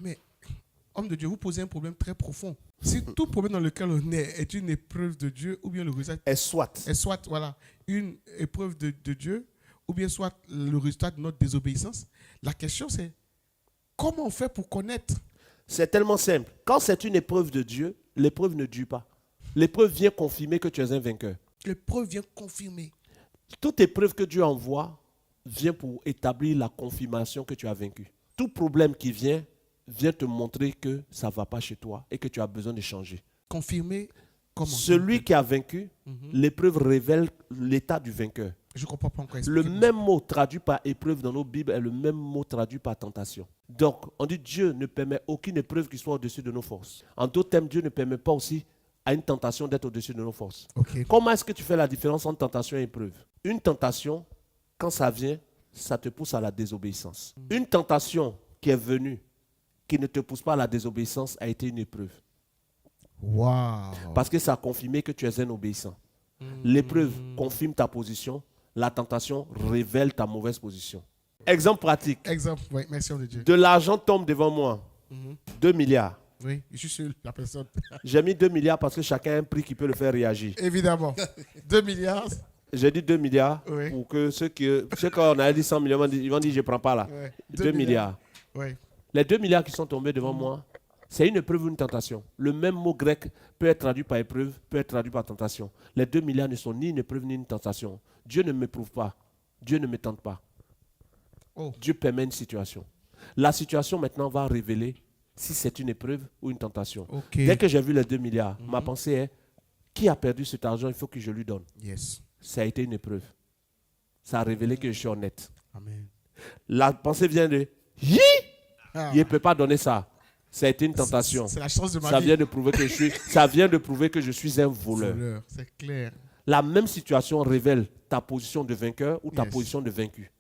Mais, homme de Dieu, vous posez un problème très profond. Si tout problème dans lequel on est une épreuve de Dieu, ou bien le résultat est soit voilà, une épreuve de Dieu, ou bien soit le résultat de notre désobéissance, la question c'est comment on fait pour connaître? C'est tellement simple. Quand c'est une épreuve de Dieu, l'épreuve ne dure pas. L'épreuve vient confirmer que tu es un vainqueur. L'épreuve vient confirmer. Toute épreuve que Dieu envoie vient pour établir la confirmation que tu as vaincu. Tout problème qui vient te montrer que ça ne va pas chez toi et que tu as besoin de changer. Confirmer comment? Celui qui a vaincu, l'épreuve révèle l'état du vainqueur. Je ne comprends pas encore. Le même mot traduit par épreuve dans nos Bibles est le même mot traduit par tentation. Donc, on dit Dieu ne permet aucune épreuve qui soit au-dessus de nos forces. En d'autres termes, Dieu ne permet pas aussi à une tentation d'être au-dessus de nos forces. Okay. Comment est-ce que tu fais la différence entre tentation et épreuve? Une tentation, quand ça vient, ça te pousse à la désobéissance. Une tentation qui est venue, qui ne te pousse pas à la désobéissance, a été une épreuve. Wow. Parce que ça a confirmé que tu es un obéissant. L'épreuve confirme ta position. La tentation révèle ta mauvaise position. Exemple pratique. Exemple, oui, merci de Dieu. De l'argent tombe devant moi. 2 milliards. Oui, je suis sur la personne. J'ai mis 2 milliards parce que chacun a un prix qui peut le faire réagir. Évidemment. 2 milliards. J'ai dit 2 milliards Oui. pour que ceux qu'on a dit 100 millions, ils vont dire je ne prends pas là. Oui. 2 milliards. Oui. Les 2 milliards qui sont tombés devant moi, c'est une épreuve ou une tentation. Le même mot grec peut être traduit par épreuve, peut être traduit par tentation. Les 2 milliards ne sont ni une épreuve ni une tentation. Dieu ne m'éprouve pas. Dieu ne me tente pas. Oh. Dieu permet une situation. La situation maintenant va révéler si c'est une épreuve ou une tentation. Okay. Dès que j'ai vu les 2 milliards, ma pensée est, qui a perdu cet argent, il faut que je lui donne. Yes. Ça a été une épreuve. Ça a révélé que je suis honnête. Amen. La pensée vient de, il ne peut pas donner ça. Ça a été une tentation. C'est la chance de ma ça vie. vient de prouver que ça vient de prouver que je suis un voleur. C'est clair. La même situation révèle ta position de vainqueur ou ta position de vaincu.